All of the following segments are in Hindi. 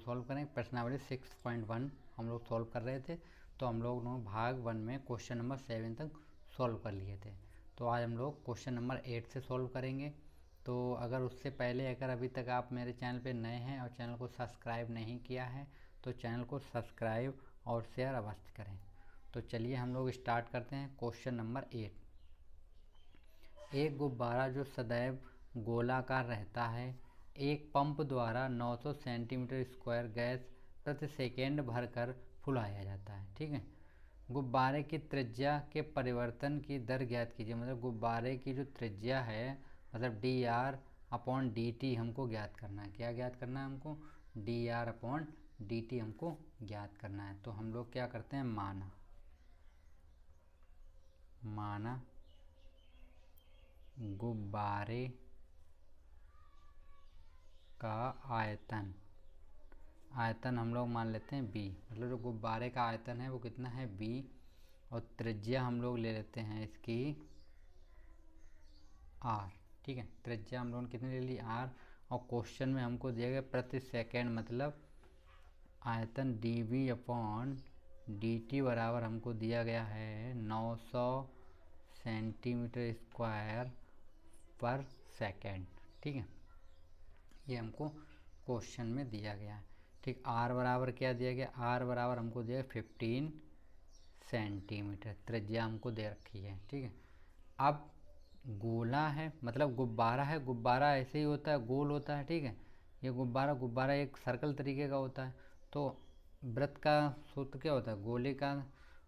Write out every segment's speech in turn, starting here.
सॉल्व करेंगे। प्रश्नावली 6.1 हम लोग सॉल्व कर रहे थे, तो हम लोग भाग 1 में क्वेश्चन नंबर 7 तक सॉल्व कर लिए थे। तो आज हम लोग क्वेश्चन नंबर 8 से सॉल्व करेंगे। तो अगर उससे पहले अगर अभी तक आप मेरे चैनल पे नए हैं और चैनल को सब्सक्राइब नहीं किया है तो चैनल को सब्सक्राइब और शेयर अवश्य करें। तो चलिए हम लोग स्टार्ट करते हैं। क्वेश्चन नंबर 8, एक गुब्बारा जो सदैव गोलाकार रहता है एक पंप द्वारा 900 सेंटीमीटर स्क्वायर गैस प्रति सेकेंड भरकर फुलाया जाता है। ठीक है, गुब्बारे की त्रिज्या के परिवर्तन की दर ज्ञात कीजिए। मतलब गुब्बारे की जो त्रिज्या है मतलब D R upon D T हमको ज्ञात करना है। क्या ज्ञात करना है हमको? D R upon D T हमको ज्ञात करना है। तो हम लोग क्या करते हैं, माना गुब्बारे का आयतन हम लोग मान लेते हैं बी। मतलब जो गुब्बारे का आयतन है वो कितना है, बी। और त्रिज्या हम लोग ले लेते हैं इसकी आर। ठीक है, त्रिज्या हम लोगों ने कितनी ले ली, आर। और क्वेश्चन में हमको दिया गया प्रति सेकेंड, मतलब आयतन D V upon D T बराबर हमको दिया गया है 900 सेंटीमीटर स्क्वायर पर सेकेंड। ठीक है, ये हमको क्वेश्चन में दिया गया है। ठीक, आर बराबर क्या दिया गया, आर बराबर हमको दिया 15 सेंटीमीटर, त्रिज्या हमको दे रखी है। ठीक है, अब गोला है मतलब गुब्बारा है, गुब्बारा ऐसे ही होता है, गोल होता है। ठीक है, ये गुब्बारा एक सर्कल तरीके का होता है। तो वृत्त का सूत्र क्या होता है, गोले का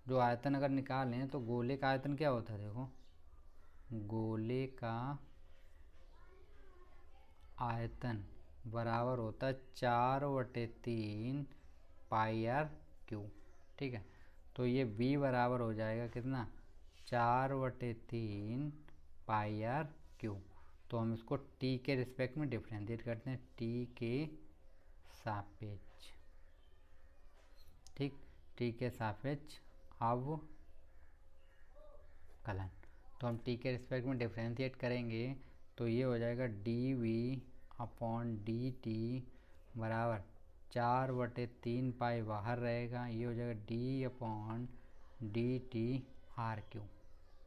जो आयतन अगर निकालें तो गोले का आयतन क्या होता है, देखो गोले का आयतन बराबर होता है 4/3 पाई आर क्यू। ठीक है, तो ये v बराबर हो जाएगा कितना, 4/3 पाई आर क्यू। तो हम इसको t के रिस्पेक्ट में डिफ्रेंशिएट करते हैं, t के सापेक्ष। ठीक, t के सापेक्ष अवकलन। तो हम t के रिस्पेक्ट में डिफ्रेंशिएट करेंगे तो ये हो जाएगा D V upon D T बराबर 4/3 पाई बाहर रहेगा, ये हो जाएगा D upon D T R Q.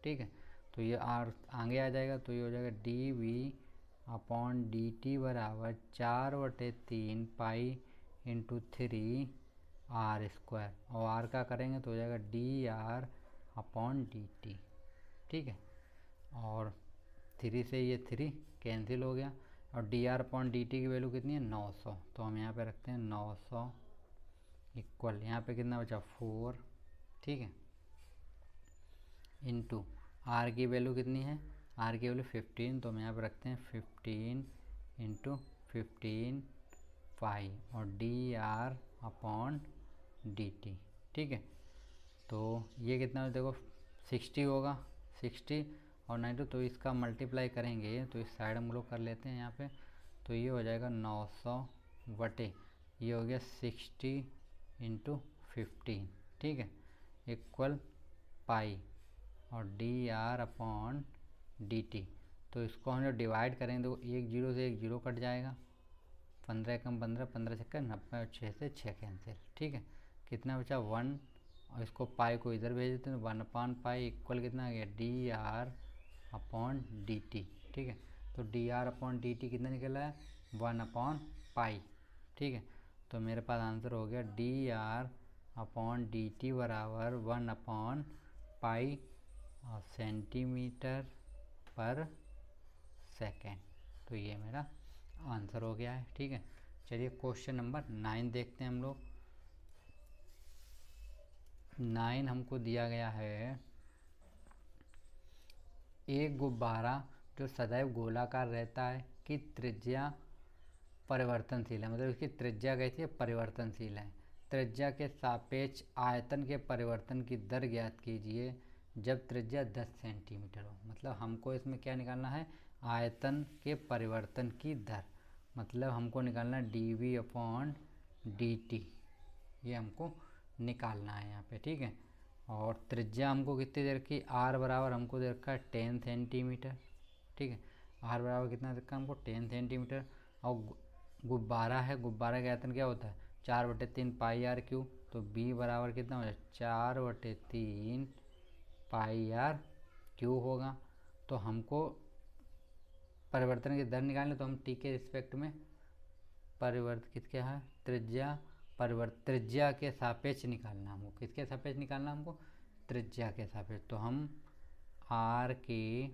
ठीक है, तो ये आर आगे आ जाएगा तो ये हो जाएगा D V upon D T बराबर 4/3 पाई इंटू 3 आर स्क्वायर। और आर का करेंगे तो हो जाएगा D R upon D T. ठीक है, और 3 से ये 3 कैंसिल हो गया और D R upon D T की वैल्यू कितनी है, 900। तो हम यहाँ पे रखते हैं 900 इक्वल, यहाँ पे कितना बचा 4। ठीक है, इंटू आर की वैल्यू कितनी है, आर की वैल्यू 15। तो हम यहाँ पे रखते हैं 15 इंटू 15 पाई और D R upon D T. ठीक है, तो ये कितना देखो 60 होगा, 60 और 92, तो इसका मल्टीप्लाई करेंगे तो इस साइड हम लोग कर लेते हैं यहाँ पे। तो ये हो जाएगा 900 बटे ये हो गया 60 इंटू 15। ठीक है, इक्वल पाई और D R upon D T. तो इसको हम जब डिवाइड करेंगे तो एक जीरो से एक जीरो कट जाएगा, 15 कम 15, 15 छक्का 90 और 6 से 6 कैंसिल। ठीक है, कितना बचा 1 और इसको पाई को इधर भेज देते हैं तो 1/पाई इक्वल कितना आ गया D R upon D T. ठीक है, तो D R upon D T कितना निकला है 1/पाई। ठीक है, तो मेरे पास आंसर हो गया D R upon D T बराबर 1/पाई सेंटीमीटर पर सेकेंड। तो ये मेरा आंसर हो गया है। ठीक है, चलिए क्वेश्चन नंबर 9 देखते हैं हम लोग। 9 हमको दिया गया है, एक गुब्बारा जो सदैव गोलाकार रहता है कि त्रिज्या परिवर्तनशील है। मतलब इसकी त्रिज्या कैसी है, परिवर्तनशील है। त्रिज्या के सापेक्ष आयतन के परिवर्तन की दर ज्ञात कीजिए जब त्रिज्या 10 सेंटीमीटर हो। मतलब हमको इसमें क्या निकालना है, आयतन के परिवर्तन की दर। मतलब हमको निकालना है D V upon D T, ये हमको निकालना है यहाँ पे। ठीक है, और त्रिज्या हमको कितनी दे रखी, आर बराबर हमको दे रखा है 10 सेंटीमीटर। ठीक है, आर बराबर कितना दे रखा है हमको 10 सेंटीमीटर। और गुब्बारा है, गुब्बारा का आयतन क्या होता है 4/3 पाई आर क्यू, तो b बराबर कितना हो जाए 4/3 पाई आर क्यू होगा। तो हमको परिवर्तन की दर निकालनी, तो हम t के रिस्पेक्ट में परिवर्तित क्या है त्रिज्या त्रिज्या के सापेक्ष निकालना हमको। किसके सापेक्ष निकालना हमको? त्रिज्या के सापेक्ष। तो हम r के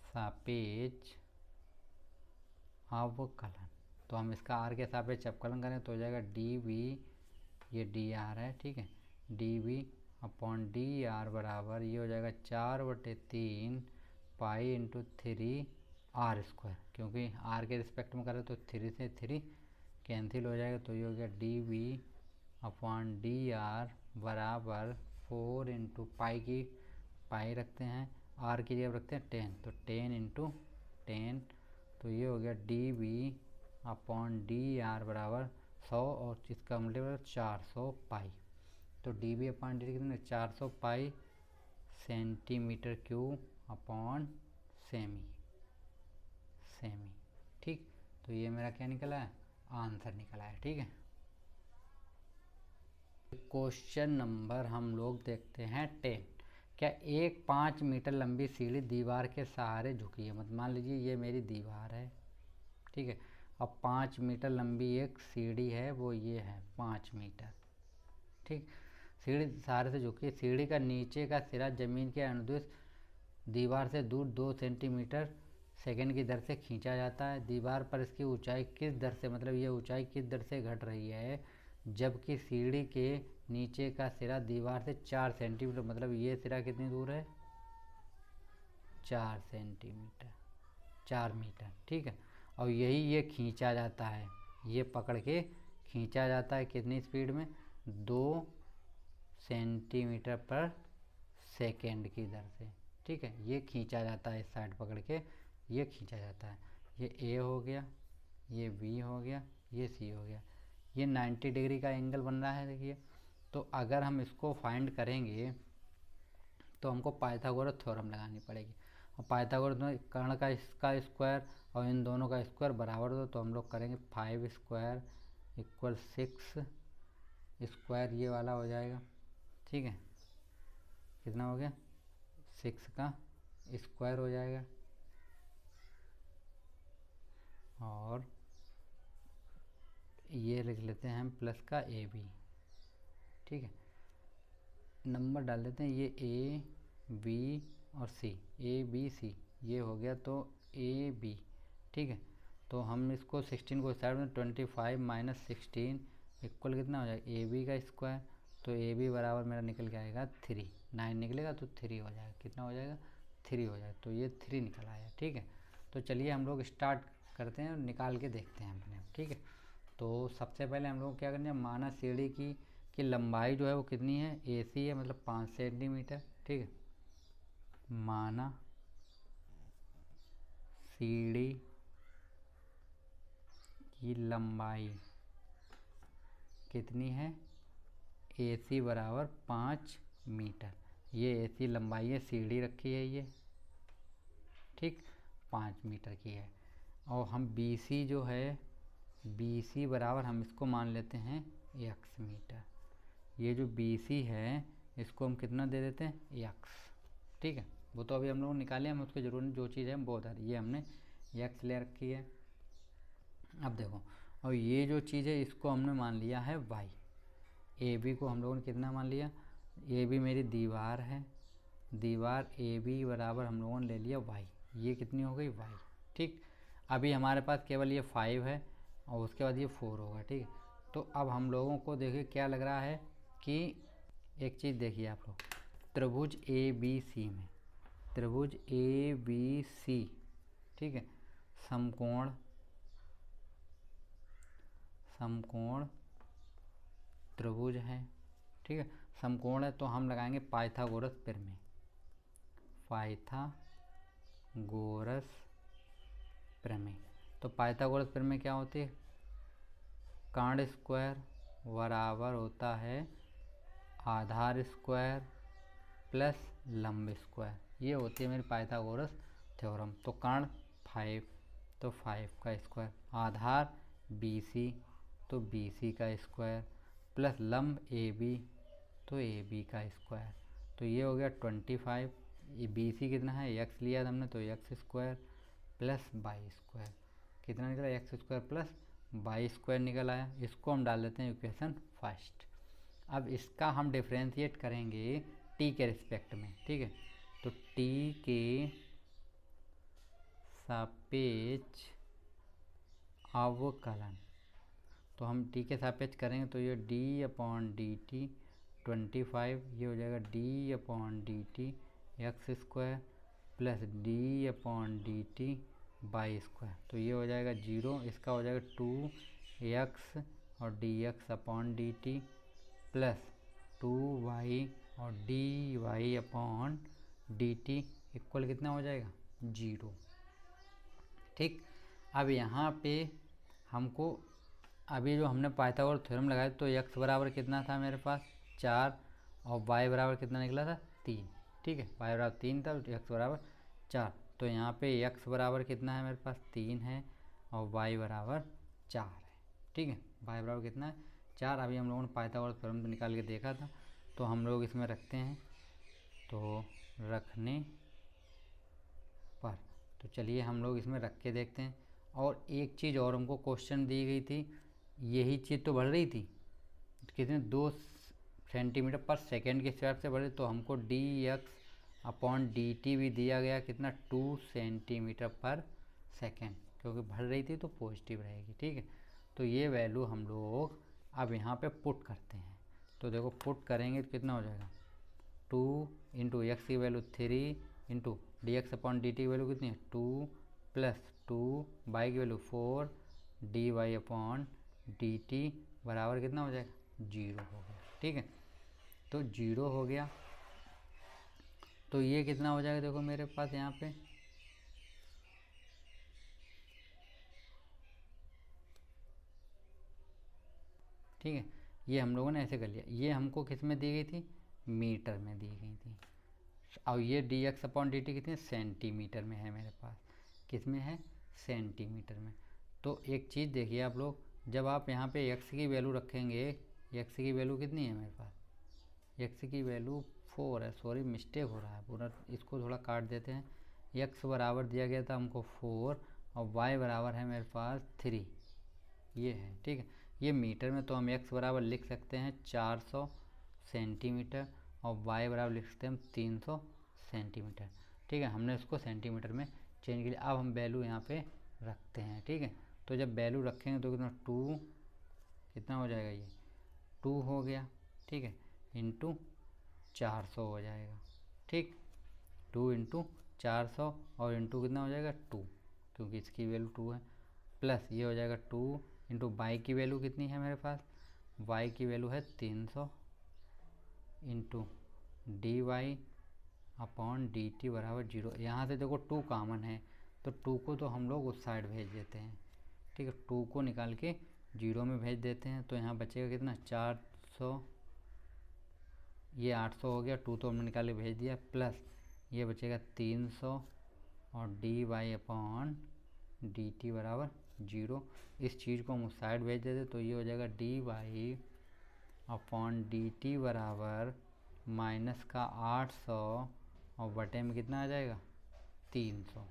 सापेक्ष अवकलन, तो हम इसका r के सापेक्ष अवकलन करें तो हो जाएगा dv, ये dr है, ठीक है, dv अपॉन dr बराबर ये हो जाएगा 4/3 पाई इंटू 3r², क्योंकि r के रिस्पेक्ट में करें तो 3 से 3 कैंसिल हो जाएगा, तो ये हो गया dv अपॉन dr बराबर 4 इंटू पाई की पाई रखते हैं, r की जगह रखते हैं 10, तो 10 इंटू 10, तो ये हो गया dv अपॉन dr बराबर 100 और इसका मतलब 400 पाई। तो dv अपॉन dt कितने 400 पाई सेंटीमीटर क्यूब अपॉन सेमी, ठीक। तो ये मेरा क्या निकला है? आंसर निकला है, ठीक है। क्वेश्चन नंबर हम लोग देखते हैं 10। क्या एक 5 मीटर लंबी सीढ़ी दीवार के सहारे झुकी है? मतलब मान लीजिए ये मेरी दीवार है, ठीक है, अब 5 मीटर लंबी एक सीढ़ी है, वो ये है 5 मीटर, ठीक। सीढ़ी सहारे से झुकी, सीढ़ी का नीचे का सिरा जमीन के अनुदिश दीवार से दूर 2 सेंटीमीटर सेकंड की दर से खींचा जाता है। दीवार पर इसकी ऊंचाई किस दर से, मतलब ये ऊंचाई किस दर से घट रही है, जबकि सीढ़ी के नीचे का सिरा दीवार से 4 सेंटीमीटर, मतलब ये सिरा कितनी दूर है 4 सेंटीमीटर 4 मीटर, ठीक है। और यही ये खींचा जाता है, ये पकड़ के खींचा जाता है कितनी स्पीड में 2 सेंटीमीटर पर सेकेंड की दर से, ठीक है। ये खींचा जाता है, इस साइड पकड़ के ये खींचा जाता है। ये A हो गया, ये B हो गया, ये C हो गया, ये 90 डिग्री का एंगल बन रहा है, देखिए। तो अगर हम इसको फाइंड करेंगे तो हमको पाइथागोरस थ्योरम लगानी पड़ेगी, और पाइथागोरस में कर्ण का इसका स्क्वायर और इन दोनों का स्क्वायर बराबर हो, तो हम लोग करेंगे 5 स्क्वायर इक्वल 6 स्क्वायर, ये वाला हो जाएगा, ठीक है। कितना हो गया 6 का स्क्वायर हो जाएगा, और ये लिख लेते हैं हम प्लस का AB, ठीक है। नंबर डाल देते हैं, ये A B और C, ABC ये हो गया, तो AB, ठीक है। तो हम इसको 16 को साइड में 25 माइनस 16 इक्वल कितना हो जाएगा AB का स्क्वायर, तो AB बराबर मेरा निकल के आएगा 3, 9 निकलेगा तो 3 हो जाएगा, कितना हो जाएगा 3 हो जाएगा, तो ये 3 निकल आया, ठीक है। तो चलिए हम लोग स्टार्ट करते हैं और निकाल के देखते हैं अपने, ठीक है। तो सबसे पहले हम लोग क्या करना है, माना सीढ़ी की लंबाई जो है वो कितनी है AC है, मतलब 5 सेंटीमीटर, ठीक है। माना सीढ़ी की लंबाई कितनी है AC बराबर 5 मीटर, ये AC लंबाई है, सीढ़ी रखी है ये, ठीक, 5 मीटर की है। और हम BC जो है, BC बराबर हम इसको मान लेते हैं x मीटर, ये जो BC है इसको हम कितना दे देते हैं x, ठीक है। वो तो अभी हम लोग निकाले, हमें उसकी जरूरत नहीं, जो चीज़ है हम वो बता रहे, ये हमने x ले रखी है। अब देखो, और ये जो चीज़ है इसको हमने मान लिया है y, AB को हम लोगों ने कितना मान लिया, AB मेरी दीवार है, दीवार AB बराबर हम लोगों ने ले लिया y, ये कितनी हो गई y, ठीक। अभी हमारे पास केवल ये 5 है और उसके बाद ये 4 होगा, ठीक है। तो अब हम लोगों को देखिए क्या लग रहा है कि एक चीज़ देखिए आप लोग, त्रिभुज ABC में, त्रिभुज ABC, ठीक है, समकोण त्रिभुज है, ठीक है, समकोण है, तो हम लगाएंगे पाइथागोरस प्रमेय, पाइथागोरस प्रमेय। तो पाइथागोरस प्रमेय क्या होती है, कर्ण स्क्वायर बराबर होता है आधार स्क्वायर प्लस लंब स्क्वायर, ये होती है मेरी पाइथागोरस थ्योरम। तो कर्ण 5, तो 5 का स्क्वायर, आधार BC तो BC का स्क्वायर प्लस लंब AB तो AB का स्क्वायर। तो ये हो गया 25। ये BC कितना है, x लिया था हमने तो x square plus Y square. कितना निकला, x square plus Y square निकल आया। इसको हम डाल देते हैं इक्वेशन फर्स्ट। अब इसका हम डिफ्रेंशिएट करेंगे t के रिस्पेक्ट में, ठीक है। तो t के सापेक्ष अवकलन, तो हम t के सापेक्ष करेंगे तो ये d/dt 25, ये हो जाएगा d/dt x square plus d/dt Y square. तो ये हो जाएगा 0, इसका हो जाएगा 2x और dx/dt प्लस 2y और dy/dt इक्वल कितना हो जाएगा, 0। ठीक, अब यहाँ पे हमको अभी जो हमने पाइथागोरस थ्योरम लगाया तो x बराबर कितना था मेरे पास 4 और y बराबर कितना निकला था 3। ठीक है, y बराबर 3 था तो x बराबर 4। तो यहाँ पे x बराबर कितना है मेरे पास 3 है और y बराबर 4 है। ठीक है, y बराबर कितना है 4। अभी हम लोगों ने पाइथागोरस थ्योरम निकाल के देखा था, तो हम लोग इसमें रखते हैं। तो रखने पर, तो चलिए हम लोग इसमें रख के देखते हैं। और एक चीज़ और हमको क्वेश्चन दी गई थी, यही चीज़ तो बढ़ रही थी कितने 2 सेंटीमीटर पर सेकेंड के हिसाब से बढ़े, तो हमको dx/dt भी दिया गया कितना 2 सेंटीमीटर पर सेकेंड, क्योंकि बढ़ रही थी तो पॉजिटिव रहेगी। ठीक है, तो ये वैल्यू हम लोग अब यहाँ पे पुट करते हैं। तो देखो पुट करेंगे तो कितना हो जाएगा 2 इंटू एक्स की वैल्यू 3 इंटू dx/dt की वैल्यू कितनी है 2 प्लस 2 y की वैल्यू 4 dy/dt बराबर कितना हो जाएगा 0 हो गया। ठीक है, तो 0 हो गया। तो ये कितना हो जाएगा, देखो मेरे पास यहाँ पे ठीक है, ये हम लोगों ने ऐसे कर लिया। ये हमको किस में दी गई थी, मीटर में दी गई थी। और ये dx/dt कितने सेंटीमीटर में है मेरे पास, किस में है सेंटीमीटर में। तो एक चीज़ देखिए आप लोग, जब आप यहाँ पे x की वैल्यू रखेंगे, x की वैल्यू कितनी है मेरे पास, x की वैल्यू 4 है। सॉरी मिस्टेक हो रहा है पूरा, इसको थोड़ा काट देते हैं। x बराबर दिया गया था हमको 4 और y बराबर है मेरे पास 3, ये है। ठीक है, ये मीटर में तो हम x बराबर लिख सकते हैं 400 सेंटीमीटर और y बराबर लिख सकते हैं हम 300 सेंटीमीटर। ठीक है, हमने इसको सेंटीमीटर में चेंज किया। अब हम वैल्यू यहाँ पे रखते हैं। ठीक है, तो जब वैल्यू रखेंगे तो कितना 2 कितना हो जाएगा, ये 2 हो गया। ठीक है, इंटू 400 हो जाएगा। ठीक, 2 इंटू 400 और इंटू कितना हो जाएगा 2, क्योंकि इसकी वैल्यू 2 है, प्लस ये हो जाएगा 2 इंटू वाई की वैल्यू कितनी है मेरे पास, y की वैल्यू है 300 इंटू dy/dt बराबर 0। यहाँ से देखो 2 कॉमन है तो 2 को तो हम लोग उस साइड भेज देते हैं। ठीक है, 2 को निकाल के 0 में भेज देते हैं। तो यहाँ बचेगा कितना 400, ये 800 हो गया, 2 तो हमने निकाल के भेज दिया, प्लस ये बचेगा 300 और dy/dt बराबर 0। इस चीज़ को हम उस साइड भेज देते तो ये हो जाएगा dy/dt बराबर माइनस का 800 और बटे में कितना आ जाएगा 300,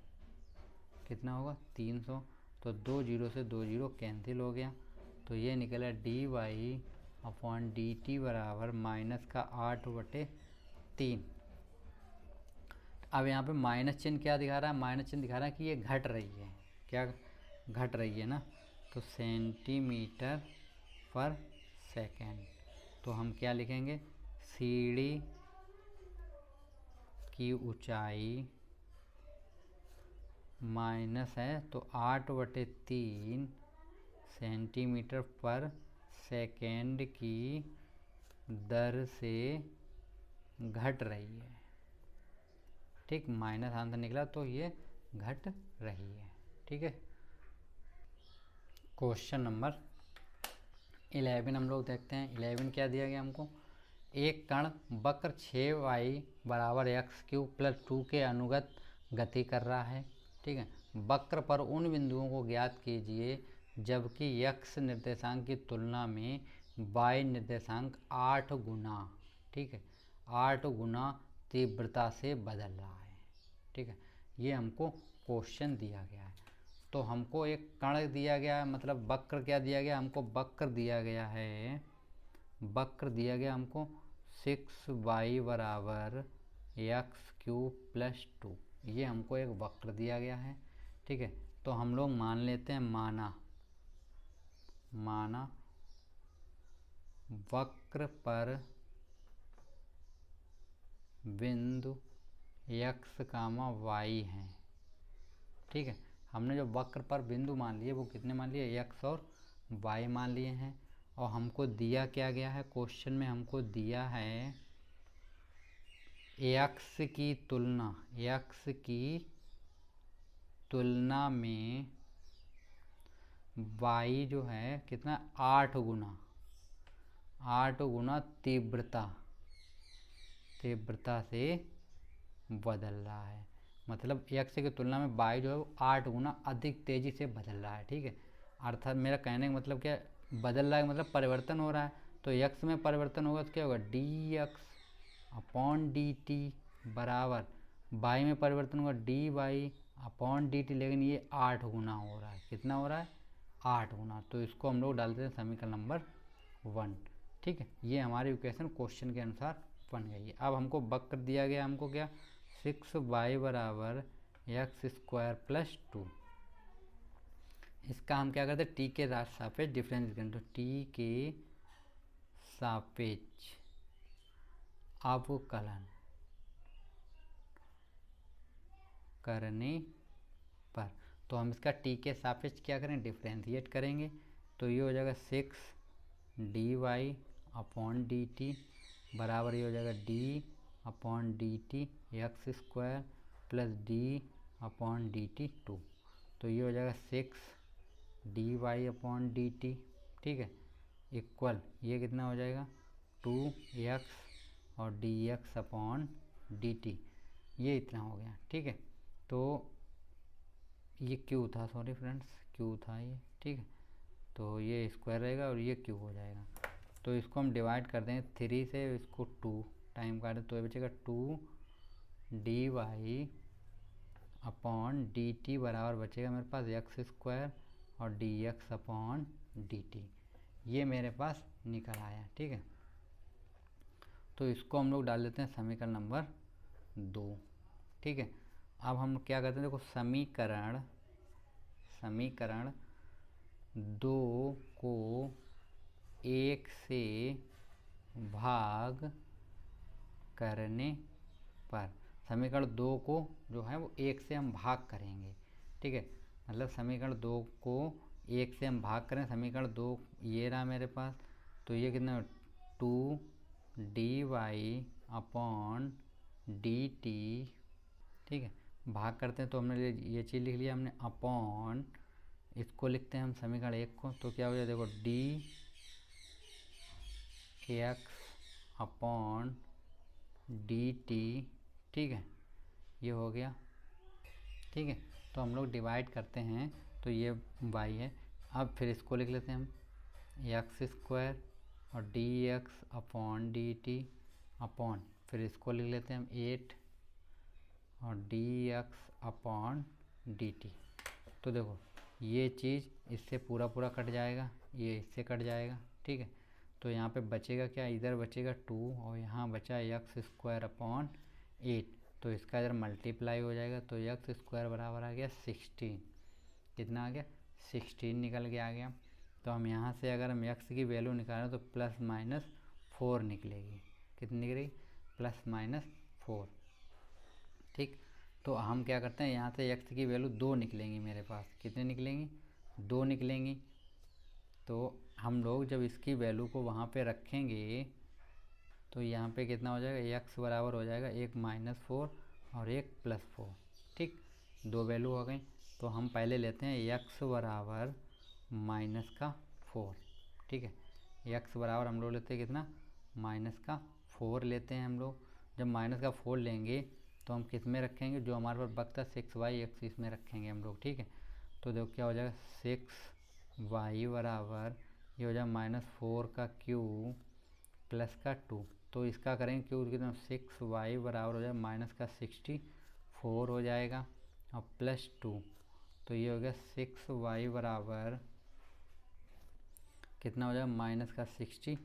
कितना होगा 300। तो 2 0 से 2 0 कैंसिल हो गया, तो ये निकला dy/dt बराबर माइनस का 8/3। अब यहाँ पे माइनस चिन्ह क्या दिखा रहा है, माइनस चिन्ह दिखा रहा है कि ये घट रही है। क्या घट रही है ना, तो सेंटीमीटर पर सेकेंड। तो हम क्या लिखेंगे, सीढ़ी की ऊंचाई माइनस है तो 8/3 सेंटीमीटर पर सेकेंड की दर से घट रही है। ठीक, माइनस आंसर निकला तो ये घट रही है। ठीक है, क्वेश्चन नंबर 11 हम लोग देखते हैं। 11 क्या दिया गया हमको, एक कण वक्र 6y बराबर x³ प्लस 2 के अनुगत गति कर रहा है। ठीक है, वक्र पर उन बिंदुओं को ज्ञात कीजिए जबकि x निर्देशांक की तुलना में y निर्देशांक 8 गुना, ठीक है, 8 गुना तीव्रता से बदल रहा है। ठीक है, ये हमको क्वेश्चन दिया गया है। तो हमको एक कण दिया गया है, मतलब वक्र क्या दिया गया हमको, वक्र दिया गया है, वक्र दिया गया हमको 6y बराबर x³ + 2, ये हमको एक वक्र दिया गया है। ठीक है, तो हम लोग मान लेते हैं, माना वक्र पर बिंदु x, y हैं। ठीक है, हमने जो वक्र पर बिंदु मान लिए वो कितने मान लिए, x और y मान लिए हैं। और हमको दिया क्या गया है, क्वेश्चन में हमको दिया है x की तुलना में y जो है कितना, 8 गुना तीव्रता से बदल रहा है। मतलब x की तुलना में y जो है वो 8 गुना अधिक तेज़ी से बदल रहा है। ठीक है, अर्थात मेरा कहने का मतलब क्या है, बदल रहा है मतलब परिवर्तन हो रहा है। तो x में परिवर्तन होगा तो क्या होगा, dx/dt बराबर, y में परिवर्तन होगा dy/dt, लेकिन ये 8 गुना हो रहा है। कितना हो रहा है, 8 गुना। तो इसको हम लोग डालते हैं समीकरण नंबर 1। ठीक है, ये हमारी इक्वेशन क्वेश्चन के अनुसार बन गई है। अब हमको वक्र दिया गया, हमको क्या, 6y बराबर x² + 2। इसका हम क्या करते हैं, t के सापेक्ष डिफरेंस करें, तो t के सापेक्ष अवकलन करने पर, तो हम इसका t के सापेक्ष क्या करें, डिफ्रेंशिएट करेंगे। तो ये हो जाएगा 6dy/dt बराबर, ये हो जाएगा d/dt x² + d/dt²। तो ये हो जाएगा 6dy/dt, ठीक है, इक्वल ये कितना हो जाएगा, 2x और dx/dt, ये इतना हो गया। ठीक है, तो ये q था, सॉरी फ्रेंड्स, q था ये। ठीक है, तो ये स्क्वायर रहेगा और ये q हो जाएगा। तो इसको हम डिवाइड कर देंगे 3 से, इसको 2 टाइम काटे तो ये बचेगा 2dy/dt बराबर बचेगा मेरे पास x² और dx/dt, ये मेरे पास निकल आया। ठीक है, तो इसको हम लोग डाल देते हैं समीकरण नंबर 2। ठीक है, अब हम क्या करते हैं, देखो समीकरण 2 को 1 से भाग करने पर, समीकरण 2 को जो है वो 1 से हम भाग करेंगे। ठीक है, मतलब समीकरण 2 को 1 से हम भाग करें, समीकरण 2 ये रहा मेरे पास, तो ये कितना, 2dy/dt। ठीक है, भाग करते हैं तो हमने ये चीज़ लिख लिया हमने, अपॉन इसको लिखते हैं हम समीकरण 1 को, तो क्या हो जाए, देखो dx/dt। ठीक है, ये हो गया। ठीक है, तो हम लोग डिवाइड करते हैं तो ये y है। अब फिर इसको लिख लेते हैं हम, x² और dx/dt अपॉन, फिर इसको लिख लेते हैं हम 8 और dx/dt। तो देखो ये चीज़ इससे पूरा कट जाएगा, ये इससे कट जाएगा। ठीक है, तो यहाँ पे बचेगा क्या, इधर बचेगा 2 और यहाँ बचा x²/8, तो इसका इधर मल्टीप्लाई हो जाएगा, तो x² बराबर आ गया 16। कितना आ गया, 16 निकल के आ गया। तो हम यहाँ से अगर हम x की वैल्यू निकालें तो +-4 निकलेगी। कितनी निकलेगी, +-4। ठीक, तो हम क्या करते हैं, यहाँ से x की वैल्यू 2 निकलेंगी मेरे पास, कितनी निकलेंगी, 2 निकलेंगी। तो हम लोग जब इसकी वैल्यू को वहाँ पे रखेंगे तो यहाँ पे कितना हो जाएगा, x बराबर हो जाएगा 1 -4 और 1 +4। ठीक, 2 वैल्यू हो गई। तो हम पहले लेते हैं x बराबर -4। ठीक है, x बराबर हम लोग लेते हैं कितना, -4 लेते हैं हम लोग। जब -4 लेंगे तो हम किस में रखेंगे, जो हमारे पास बचता है 6y, x इसमें रखेंगे हम लोग। ठीक है, तो देखो क्या हो जाएगा, 6 वाई बराबर ये हो जाए -4 का क्यूब प्लस का 2। तो इसका करेंगे क्यूब कितना 6y बराबर हो जाए -64 हो जाएगा और प्लस 2। तो ये हो गया 6y बराबर कितना हो जाएगा -62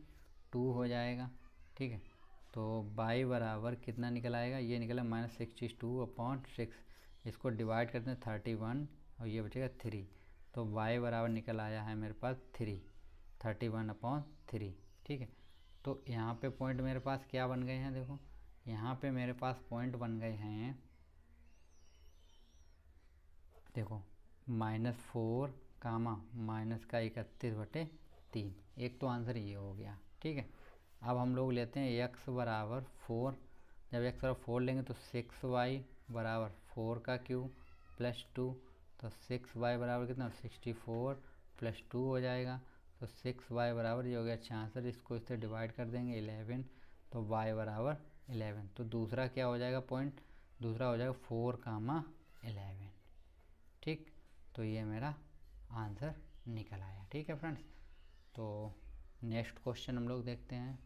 हो जाएगा। ठीक है, तो y बराबर कितना निकल आएगा, ये निकला -62/6। इसको डिवाइड करते हैं 31 और ये बचेगा 3। तो y बराबर निकल आया है मेरे पास 31/3। ठीक है, तो यहाँ पे पॉइंट मेरे पास क्या बन गए हैं, देखो यहाँ पे मेरे पास पॉइंट बन गए हैं, देखो -4 कामा -31/3। एक तो आंसर ये हो गया। ठीक है, अब हम लोग लेते हैं x बराबर 4। जब x बराबर 4 लेंगे तो 6y बराबर 4 का क्यूब प्लस 2। तो 6y बराबर कितना 64 प्लस 2 हो जाएगा। तो 6y बराबर ये हो गया 66। इसको इससे डिवाइड कर देंगे 11। तो y बराबर 11। तो दूसरा क्या हो जाएगा पॉइंट, दूसरा हो जाएगा 4 कामा 11। ठीक, तो ये मेरा आंसर निकल आया। ठीक है फ्रेंड्स, तो नेक्स्ट क्वेश्चन हम लोग देखते हैं।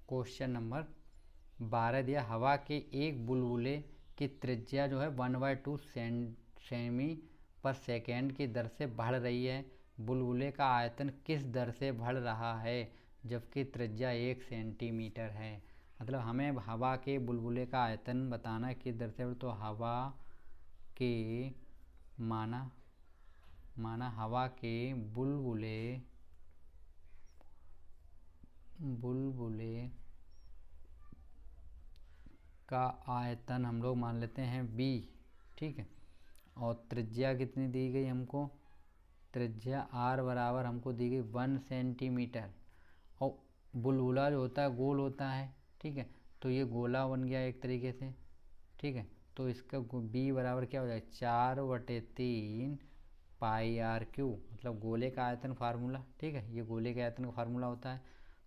क्वेश्चन नंबर 12 दिया, हवा के एक बुलबुले की त्रिज्या जो है 1/2 सेमी पर सेकेंड की दर से बढ़ रही है। बुलबुले का आयतन किस दर से बढ़ रहा है जबकि त्रिज्या 1 सेंटीमीटर है। मतलब हमें हवा के बुलबुले का आयतन बताना है किस दर से। तो हवा के माना हवा के बुलबुले का आयतन हम लोग मान लेते हैं b। ठीक है, और त्रिज्या कितनी दी गई हमको, त्रिज्या r बराबर हमको दी गई 1 सेंटीमीटर। और बुलबुला जो होता है गोल होता है। ठीक है, तो ये गोला बन गया एक तरीके से। ठीक है, तो इसका b बराबर क्या हो जाएगा 4/3 पाई आर क्यूब, मतलब गोले का आयतन फार्मूला। ठीक है, ये गोले के आयतन का फार्मूला होता है।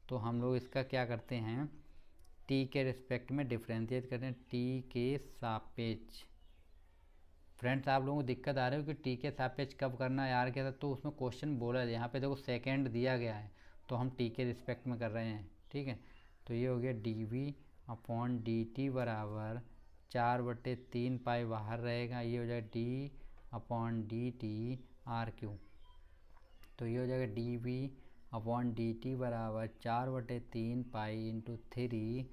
तो हम लोग इसका क्या करते हैं, टी के रिस्पेक्ट में डिफ्रेंशिएट करते हैं, टी के सापेक्ष। फ्रेंड्स आप लोगों को दिक्कत आ रही हो कि टी के सापेक्ष कब करना है यार के साथ, तो उसमें क्वेश्चन बोला है, यहाँ पे देखो सेकेंड दिया गया है तो हम टी के रिस्पेक्ट में कर रहे हैं। ठीक है, तो ये हो गया dv/dt बराबर 4/3 पाई बाहर रहेगा, ये हो जाएगा d/dt आर क्यूब। तो ये हो जाएगा dv/dt बराबर 4/3 पाई इंटू 3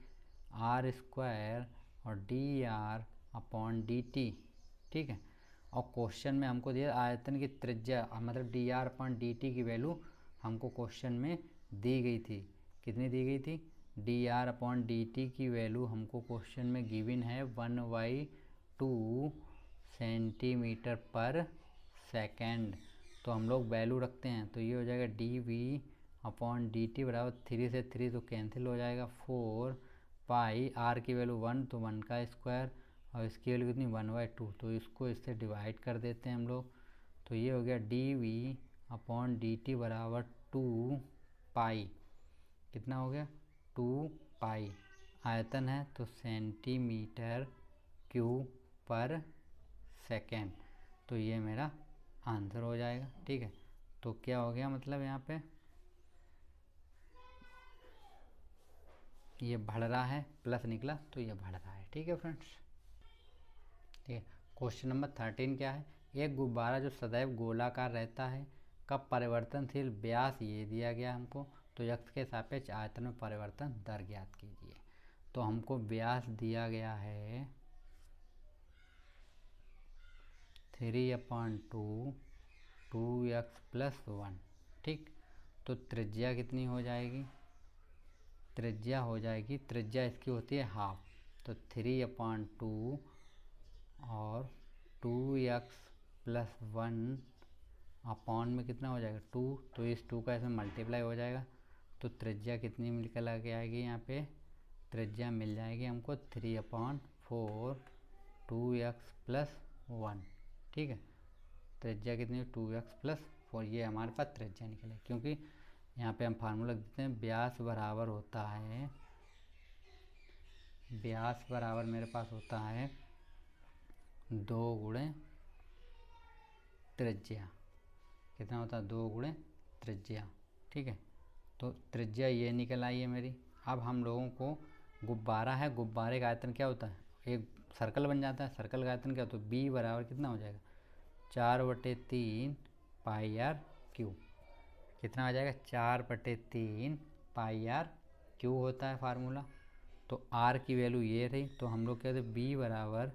r स्क्वायर और dr/dt। ठीक है, और क्वेश्चन में हमको दिया आयतन की त्रिज्या, मतलब dr/dt की वैल्यू हमको क्वेश्चन में दी गई थी। कितनी दी गई थी, dr/dt की वैल्यू हमको क्वेश्चन में गिवन है 1/2 सेंटीमीटर पर सेकेंड। तो हम लोग वैल्यू रखते हैं, तो ये हो जाएगा dv/dt बराबर 3 से 3 तो कैंसिल हो जाएगा, 4 पाई r की वैल्यू 1 तो 1 का स्क्वायर और इसकी वैल्यू कितनी 1/2। तो इसको इससे डिवाइड कर देते हैं हम लोग। तो ये हो गया dv/dt बराबर 2 पाई, कितना हो गया 2 पाई, आयतन है तो सेंटीमीटर क्यूब पर सेकेंड। तो ये मेरा आंसर हो जाएगा। ठीक है, तो क्या हो गया, मतलब यहाँ पे ये बढ़ रहा है, प्लस निकला तो ये बढ़ रहा है। ठीक है फ्रेंड्स, ठीक है। क्वेश्चन नंबर 13 क्या है, एक गुब्बारा जो सदैव गोलाकार रहता है का परिवर्तनशील व्यास ये दिया गया हमको, तो x के सापेक्ष आयतन में परिवर्तन दर ज्ञात कीजिए। तो हमको व्यास दिया गया है 3/2 2x + 1। ठीक, तो त्रिज्या कितनी हो जाएगी, त्रिज्या हो जाएगी, त्रिज्या इसकी होती है हाफ, तो 3/2 और 2x + 1 अपॉन में कितना हो जाएगा 2, तो इस 2 का इसमें मल्टीप्लाई हो जाएगा। तो त्रिज्या कितनी निकल के आएगी, यहाँ पे त्रिज्या मिल जाएगी हमको 3/4 2x + 1। ठीक है, त्रिज्या कितनी 2x + 4, ये हमारे पास त्रिज्या निकले। क्योंकि यहाँ पे हम फार्मूला देते हैं व्यास बराबर होता है, व्यास बराबर मेरे पास होता है 2 गुणे त्रिज्या। कितना होता है 2 गुणे त्रिज्या, ठीक है। तो त्रिज्या ये निकल आई है मेरी। अब हम लोगों को गुब्बारा है, गुब्बारे का आयतन क्या होता है, एक सर्कल बन जाता है, सर्कल का आयतन क्या होता है, बी बराबर कितना हो जाएगा 4/3 पाई आर क्यू। कितना हो जाएगा 4/3 पाई आर क्यू होता है फार्मूला। तो आर की वैल्यू ये रही, तो हम लोग कहते हैं बी बराबर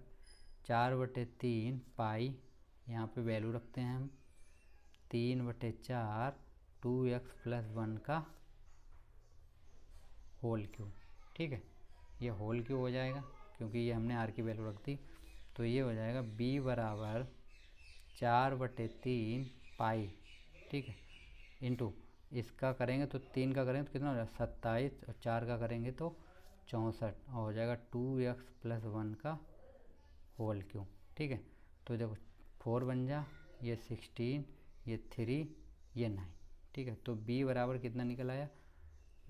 4/3 पाई, यहाँ पे वैल्यू रखते हैं हम 3/4 2x+1 का होल क्यू, ठीक है। ये होल क्यू हो जाएगा क्योंकि ये हमने आर की वैल्यू रख दी। तो ये हो जाएगा b बराबर 4/3 पाई, ठीक है, इंटू इसका करेंगे तो 3 का करेंगे तो कितना हो जाएगा 27, और 4 का करेंगे तो 64, और हो जाएगा 2x+1 का होल क्यू, ठीक है। तो देखो 4 बन जा, ये 16, ये 3, ये 9, ठीक है। तो b बराबर कितना निकल आया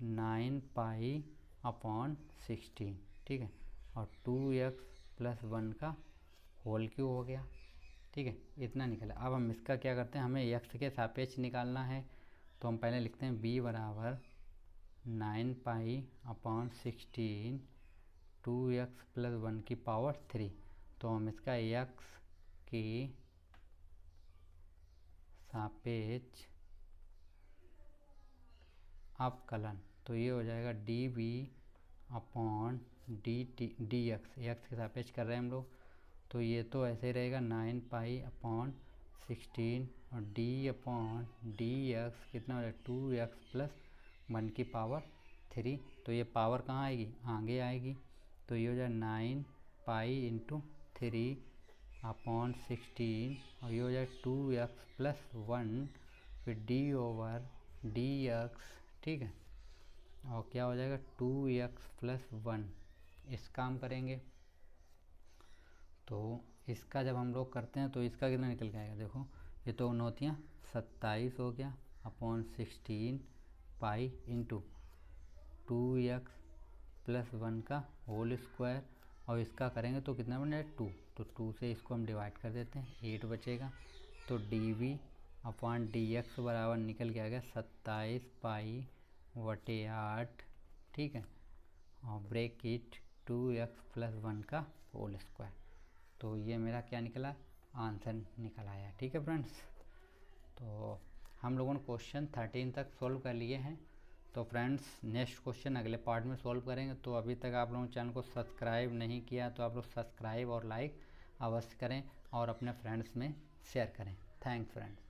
9 पाई अपॉन 16, ठीक है, और 2x+1 का होल क्यू हो गया, ठीक है, इतना निकला। अब हम इसका क्या करते हैं, हमें x के सापेक्ष निकालना है, तो हम पहले लिखते हैं b बराबर 9 पाई अपॉन 16 2x+1 की पावर 3। तो हम इसका x की सापेक्ष अवकलन, तो ये हो जाएगा db अपॉन dx, x के सापेक्ष कर रहे हैं हम लोग, तो ये तो ऐसे रहेगा 9 पाई अपॉन 16 और d अपॉन dx कितना हो जाएगा 2x+1 की पावर 3। तो ये पावर कहाँ आएगी, आगे आएगी, तो ये हो जाएगा 9 पाई इंटू 3 अपॉन 16, और ये हो जाएगा 2x+1 फिर d/dx, ठीक है, और क्या हो जाएगा 2x+1। इस काम करेंगे तो इसका जब हम लोग करते हैं तो इसका कितना निकल के आएगा, देखो ये तो 27 हो गया अपॉन 16 पाई इंटू 2x+1 का होल स्क्वायर, और इसका करेंगे तो कितना बन जाएगा 2, तो 2 से इसको हम डिवाइड कर देते हैं 8 बचेगा। तो dv अपॉन dx बराबर निकल के आ गया 27 पाई/8, ठीक है, और ब्रैकेट 2x+1 का होल स्क्वायर। तो ये मेरा क्या निकला, आंसर निकल आया, ठीक है फ्रेंड्स। तो हम लोगों ने क्वेश्चन 13 तक सॉल्व कर लिए हैं। तो फ्रेंड्स नेक्स्ट क्वेश्चन अगले पार्ट में सॉल्व करेंगे। तो अभी तक आप लोगों ने चैनल को सब्सक्राइब नहीं किया तो आप लोग सब्सक्राइब और लाइक अवश्य करें और अपने फ्रेंड्स में शेयर करें। Thanks friends.